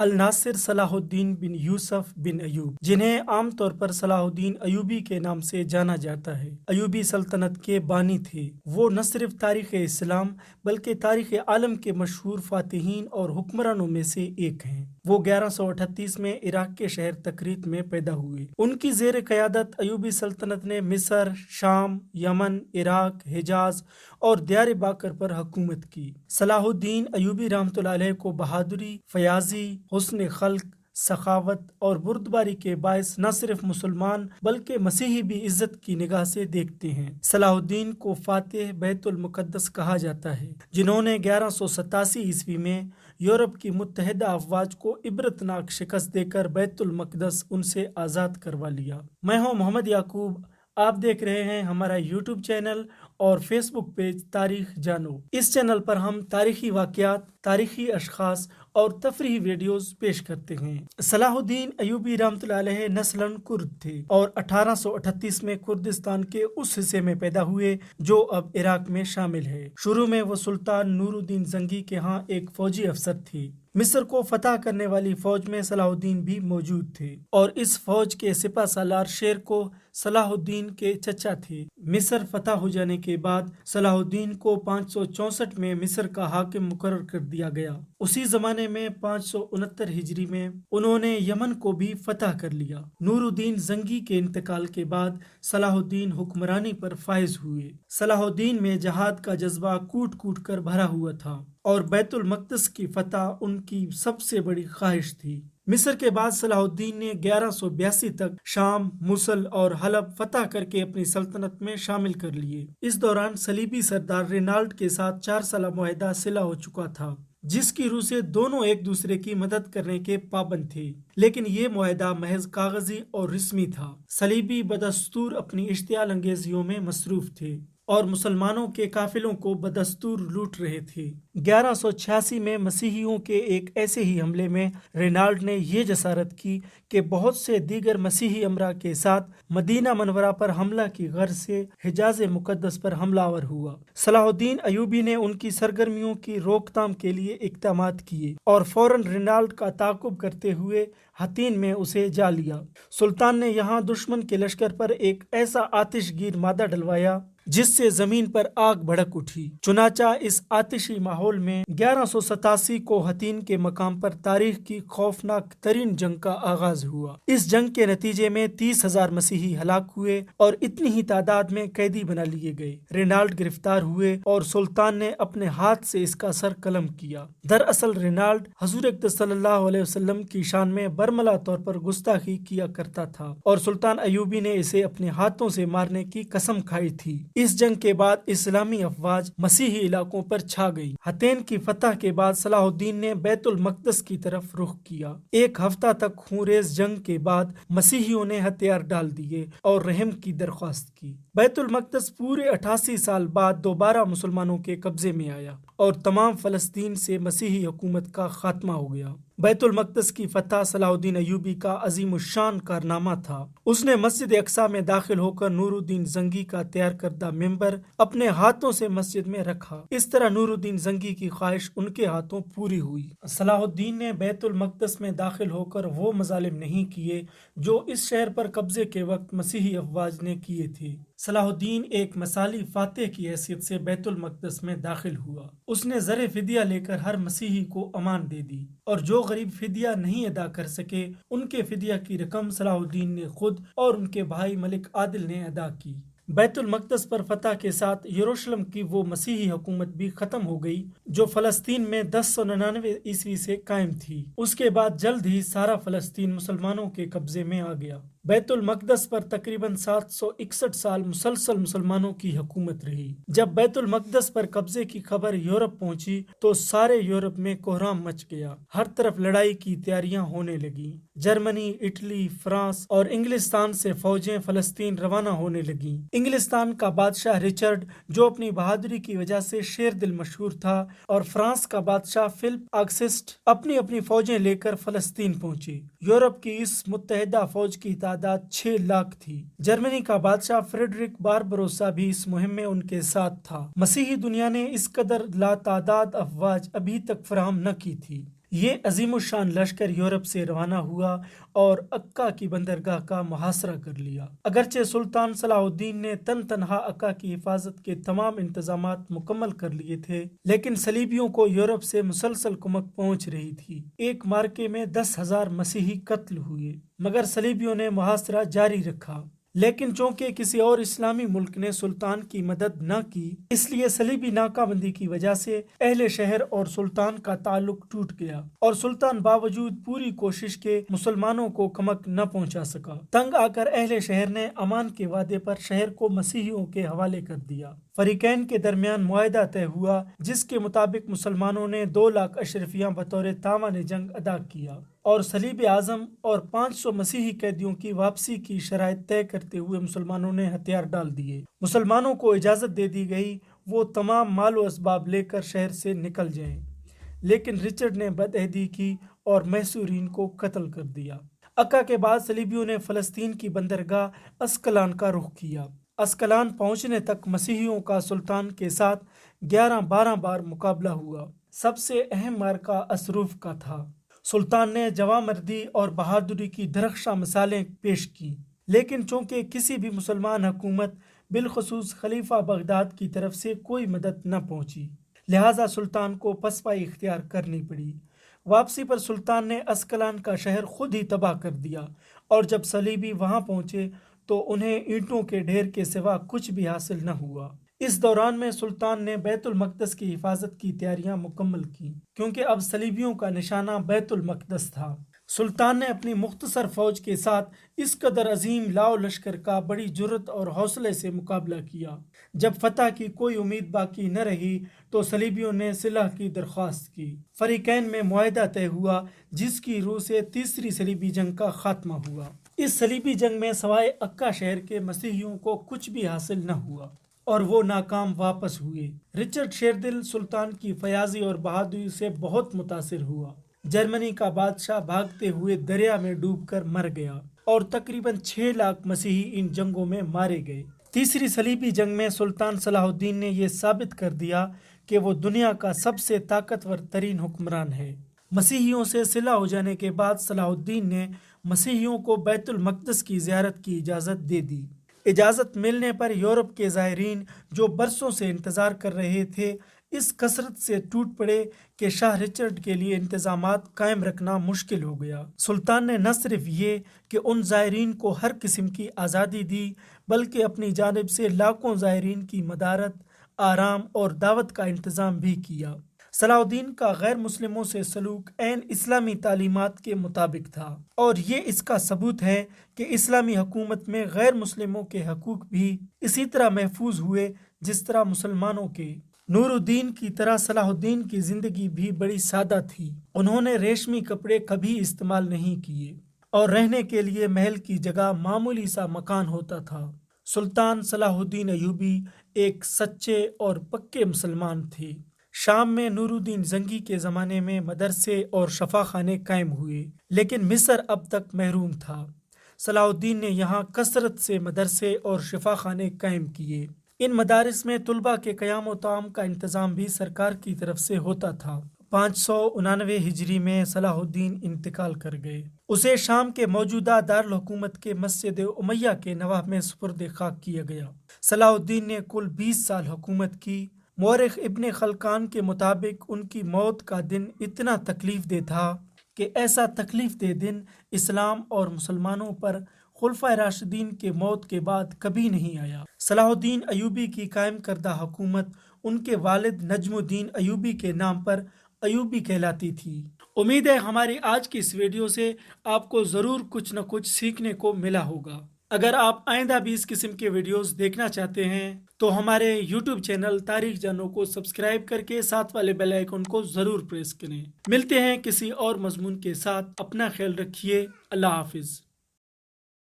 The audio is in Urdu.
الناصر صلاح الدین بن یوسف بن ایوب، جنہیں عام طور پر صلاح الدین ایوبی کے نام سے جانا جاتا ہے، ایوبی سلطنت کے بانی تھے۔ وہ نہ صرف تاریخ اسلام بلکہ تاریخ عالم کے مشہور فاتحین اور حکمرانوں میں سے ایک ہیں۔ وہ 1138 میں عراق کے شہر تکریت میں پیدا ہوئے۔ ان کی زیر قیادت ایوبی سلطنت نے مصر، شام، یمن، عراق، حجاز اور دیار باکر پر حکومت کی۔ صلاح الدین ایوبی رحمۃ اللہ علیہ کو بہادری، فیاضی، حسن خلق، سخاوت اور بردباری کے باعث نہ صرف مسلمان بلکہ مسیحی بھی عزت کی نگاہ سے دیکھتے ہیں۔ صلاح الدین کو فاتح بیت المقدس کہا جاتا ہے، جنہوں نے 1187 عیسوی میں یورپ کی متحدہ افواج کو عبرتناک شکست دے کر بیت المقدس ان سے آزاد کروا لیا۔ میں ہوں محمد یعقوب، آپ دیکھ رہے ہیں ہمارا یوٹیوب چینل اور فیس بک پیج تاریخ جانو۔ اس چینل پر ہم تاریخی واقعات، تاریخی اشخاص اور تفریحی ویڈیوز پیش کرتے ہیں۔ صلاح الدین ایوبی رحمۃ اللہ علیہ نسلاً کرد تھے اور 1838 میں کردستان کے اس حصے میں پیدا ہوئے جو اب عراق میں شامل ہے۔ شروع میں وہ سلطان نور الدین زنگی کے ہاں ایک فوجی افسر تھی۔ مصر کو فتح کرنے والی فوج میں صلاح الدین بھی موجود تھے اور اس فوج کے سپہ سالار شیر کو صلاح الدین کے چچا تھے۔ مصر فتح ہو جانے کے بعد صلاح الدین کو 564 میں مصر کا حاکم مقرر کر دیا گیا۔ اسی زمانے میں 569 ہجری میں انہوں نے یمن کو بھی فتح کر لیا۔ نور الدین زنگی کے انتقال کے بعد صلاح الدین حکمرانی پر فائز ہوئے۔ صلاح الدین میں جہاد کا جذبہ کوٹ کوٹ کر بھرا ہوا تھا اور بیت المقدس کی فتح ان کی سب سے بڑی خواہش تھی۔ مصر کے بعد صلاح الدین نے 1182 تک شام، موصل اور حلب فتح کر کے اپنی سلطنت میں شامل کر لیے۔ اس دوران صلیبی سردار رینالڈ کے ساتھ 4 سالہ معاہدہ صلح ہو چکا تھا، جس کی روح سے دونوں ایک دوسرے کی مدد کرنے کے پابند تھے، لیکن یہ معاہدہ محض کاغذی اور رسمی تھا۔ صلیبی بدستور اپنی اشتعال انگیزیوں میں مصروف تھے اور مسلمانوں کے قافلوں کو بدستور لوٹ رہے تھے۔ 1186 میں مسیحیوں کے ایک ایسے ہی حملے میں رینالڈ نے یہ جسارت کی کہ بہت سے دیگر مسیحی امراء کے ساتھ مدینہ منورہ پر حملہ کی غرض سے حجاز مقدس پر حملہ آور ہوا۔ صلاح الدین ایوبی نے ان کی سرگرمیوں کی روک تھام کے لیے اقدامات کیے اور فوراً رینالڈ کا تعاقب کرتے ہوئے حطین میں اسے جا لیا۔ سلطان نے یہاں دشمن کے لشکر پر ایک ایسا آتش گیر مادہ ڈلوایا جس سے زمین پر آگ بھڑک اٹھی۔ چنانچہ اس آتشی ماحول میں 1187 کو حطین کے مقام پر تاریخ کی خوفناک ترین جنگ کا آغاز ہوا۔ اس جنگ کے نتیجے میں 30,000 مسیحی ہلاک ہوئے اور اتنی ہی تعداد میں قیدی بنا لیے گئے۔ رینالڈ گرفتار ہوئے اور سلطان نے اپنے ہاتھ سے اس کا سر قلم کیا۔ دراصل رینالڈ حضور اقدس صلی اللہ علیہ وسلم کی شان میں برملا طور پر گستاخی کیا کرتا تھا اور سلطان ایوبی نے اسے اپنے ہاتھوں سے مارنے کی قسم کھائی تھی۔ اس جنگ کے بعد اسلامی افواج مسیحی علاقوں پر چھا گئی۔ حطین کی فتح کے بعد صلاح الدین نے بیت المقدس کی طرف رخ کیا۔ ایک ہفتہ تک خونریز جنگ کے بعد مسیحیوں نے ہتھیار ڈال دیے اور رحم کی درخواست کی۔ بیت المقدس پورے 88 سال بعد دوبارہ مسلمانوں کے قبضے میں آیا اور تمام فلسطین سے مسیحی حکومت کا خاتمہ ہو گیا۔ بیت المقدس کی فتح صلاح الدین ایوبی کا عظیم الشان کارنامہ تھا۔ اس نے مسجد اقصی میں داخل ہو کر نور الدین زنگی کا تیار کردہ منبر اپنے ہاتھوں سے مسجد میں رکھا۔ اس طرح نور الدین زنگی کی خواہش ان کے ہاتھوں پوری ہوئی۔ صلاح الدین نے بیت المقدس میں داخل ہو کر وہ مظالم نہیں کیے جو اس شہر پر قبضے کے وقت مسیحی افواج نے کیے تھے۔ صلاح الدین ایک مثالی فاتح کی حیثیت سے بیت المقدس میں داخل ہوا۔ اس نے زر فدیہ لے کر ہر مسیحی کو امان دے دی اور جو غریب فدیہ نہیں ادا کر سکے ان کے فدیہ کی رقم صلاح الدین نے خود اور ان کے بھائی ملک عادل نے ادا کی۔ بیت المقدس پر فتح کے ساتھ یروشلم کی وہ مسیحی حکومت بھی ختم ہو گئی جو فلسطین میں 1099 عیسوی سے قائم تھی۔ اس کے بعد جلد ہی سارا فلسطین مسلمانوں کے قبضے میں آ گیا۔ بیت المقدس پر تقریباً 761 سال مسلسل مسلمانوں کی حکومت رہی۔ جب بیت المقدس پر قبضے کی خبر یورپ پہنچی تو سارے یورپ میں کوہرام مچ گیا۔ ہر طرف لڑائی کی تیاریاں ہونے لگیں۔ جرمنی، اٹلی، فرانس اور انگلستان سے فوجیں فلسطین روانہ ہونے لگیں۔ انگلستان کا بادشاہ رچرڈ جو اپنی بہادری کی وجہ سے شیر دل مشہور تھا اور فرانس کا بادشاہ فلپ آگسٹ اپنی فوجیں لے کر فلسطین پہنچے۔ یورپ کی اس متحدہ فوج کی تعداد 6 لاکھ تھی۔ جرمنی کا بادشاہ فریڈرک باربروسا بھی اس مہم میں ان کے ساتھ تھا۔ مسیحی دنیا نے اس قدر لا تعداد افواج ابھی تک فراہم نہ کی تھی۔ یہ عظیم الشان لشکر یورپ سے روانہ ہوا اور عکا کی بندرگاہ کا محاصرہ کر لیا۔ اگرچہ سلطان صلاح الدین نے تنہا عکا کی حفاظت کے تمام انتظامات مکمل کر لیے تھے، لیکن صلیبیوں کو یورپ سے مسلسل کمک پہنچ رہی تھی۔ ایک مارکے میں 10,000 مسیحی قتل ہوئے، مگر صلیبیوں نے محاصرہ جاری رکھا۔ لیکن چونکہ کسی اور اسلامی ملک نے سلطان کی مدد نہ کی، اس لیے صلیبی ناکہ بندی کی وجہ سے اہل شہر اور سلطان کا تعلق ٹوٹ گیا، اور سلطان باوجود پوری کوشش کے مسلمانوں کو کمک نہ پہنچا سکا۔ تنگ آ کر اہل شہر نے امان کے وعدے پر شہر کو مسیحیوں کے حوالے کر دیا۔ فریقین کے درمیان معاہدہ طے ہوا، جس کے مطابق مسلمانوں نے 2 لاکھ اشرفیاں بطور تاوان جنگ ادا کیا، اور صلیب اعظم اور 500 مسیحی قیدیوں کی واپسی کی شرائط طے کرتے ہوئے مسلمانوں نے ہتھیار ڈال دیے۔ مسلمانوں کو اجازت دے دی گئی وہ تمام مال و اسباب لے کر شہر سے نکل جائیں، لیکن رچرڈ نے بدعہدی کی اور محصورین کو قتل کر دیا۔ عکا کے بعد صلیبیوں نے فلسطین کی بندرگاہ اسکلان کا رخ کیا۔ اسکلان پہنچنے تک مسیحیوں کا سلطان کے ساتھ 11-12 بار مقابلہ ہوا۔ سب سے اہم معرکہ اسروف کا تھا۔ سلطان نے جوامردی اور بہادری کی درخشاں مثالیں پیش کی، لیکن چونکہ کسی بھی مسلمان حکومت بالخصوص خلیفہ بغداد کی طرف سے کوئی مدد نہ پہنچی، لہٰذا سلطان کو پسپائی اختیار کرنی پڑی۔ واپسی پر سلطان نے اسکلان کا شہر خود ہی تباہ کر دیا، اور جب صلیبی وہاں پہنچے تو انہیں اینٹوں کے ڈھیر کے سوا کچھ بھی حاصل نہ ہوا۔ اس دوران میں سلطان نے بیت المقدس کی حفاظت کی تیاریاں مکمل کیں، کیونکہ اب صلیبیوں کا نشانہ بیت المقدس تھا۔ سلطان نے اپنی مختصر فوج کے ساتھ اس قدر عظیم لاؤ لشکر کا بڑی جرت اور حوصلے سے مقابلہ کیا۔ جب فتح کی کوئی امید باقی نہ رہی تو صلیبیوں نے صلح کی درخواست کی۔ فریقین میں معاہدہ طے ہوا، جس کی روح سے تیسری صلیبی جنگ کا خاتمہ ہوا۔ اس صلیبی جنگ میں سوائے عکا شہر کے مسیحیوں کو کچھ بھی حاصل نہ ہوا، اور وہ ناکام واپس ہوئے۔ رچرڈ شیردل سلطان کی فیاضی اور بہادری سے بہت متاثر ہوا۔ جرمنی کا بادشاہ بھاگتے ہوئے دریا میں ڈوب کر مر گیا، اور تقریباً 6 لاکھ مسیحی ان جنگوں میں مارے گئے۔ تیسری صلیبی جنگ میں سلطان صلاح الدین نے یہ ثابت کر دیا کہ وہ دنیا کا سب سے طاقتور ترین حکمران ہے۔ مسیحیوں سے صلح ہو جانے کے بعد صلاح الدین نے مسیحیوں کو بیت المقدس کی زیارت کی اجازت دے دی۔ اجازت ملنے پر یورپ کے زائرین جو برسوں سے انتظار کر رہے تھے، اس کثرت سے ٹوٹ پڑے کہ شاہ رچرڈ کے لیے انتظامات قائم رکھنا مشکل ہو گیا۔ سلطان نے نہ صرف یہ کہ ان زائرین کو ہر قسم کی آزادی دی، بلکہ اپنی جانب سے لاکھوں زائرین کی مدارت، آرام اور دعوت کا انتظام بھی کیا۔ صلاح الدین کا غیر مسلموں سے سلوک عین اسلامی تعلیمات کے مطابق تھا، اور یہ اس کا ثبوت ہے کہ اسلامی حکومت میں غیر مسلموں کے حقوق بھی اسی طرح محفوظ ہوئے جس طرح مسلمانوں کے۔ نور الدین کی طرح صلاح الدین کی زندگی بھی بڑی سادہ تھی۔ انہوں نے ریشمی کپڑے کبھی استعمال نہیں کیے، اور رہنے کے لیے محل کی جگہ معمولی سا مکان ہوتا تھا۔ سلطان صلاح الدین ایوبی ایک سچے اور پکے مسلمان تھے۔ شام میں نور الدین زنگی کے زمانے میں مدرسے اور شفا خانے قائم ہوئے، لیکن مصر اب تک محروم تھا۔ صلاح الدین نے یہاں کثرت سے مدرسے اور شفا خانے قائم کیے۔ ان مدارس میں طلباء کے قیام و طعام کا انتظام بھی سرکار کی طرف سے ہوتا تھا۔ 599 ہجری میں صلاح الدین انتقال کر گئے۔ اسے شام کے موجودہ دارالحکومت کے مسجد امیہ کے نواح میں سپرد خاک کیا گیا۔ صلاح الدین نے کل 20 سال حکومت کی۔ مورخ ابن خلقان کے مطابق ان کی موت کا دن اتنا تکلیف دہ تھا کہ ایسا تکلیف دہ دن اسلام اور مسلمانوں پر خلفائے راشدین کے موت کے بعد کبھی نہیں آیا۔ صلاح الدین ایوبی کی قائم کردہ حکومت ان کے والد نجم الدین ایوبی کے نام پر ایوبی کہلاتی تھی۔ امید ہے ہماری آج کی اس ویڈیو سے آپ کو ضرور کچھ نہ کچھ سیکھنے کو ملا ہوگا۔ اگر آپ آئندہ بھی اس قسم کے ویڈیوز دیکھنا چاہتے ہیں تو ہمارے یوٹیوب چینل تاریخ جانو کو سبسکرائب کر کے ساتھ والے بیل آئیکن کو ضرور پریس کریں۔ ملتے ہیں کسی اور مضمون کے ساتھ، اپنا خیال رکھیے، اللہ حافظ۔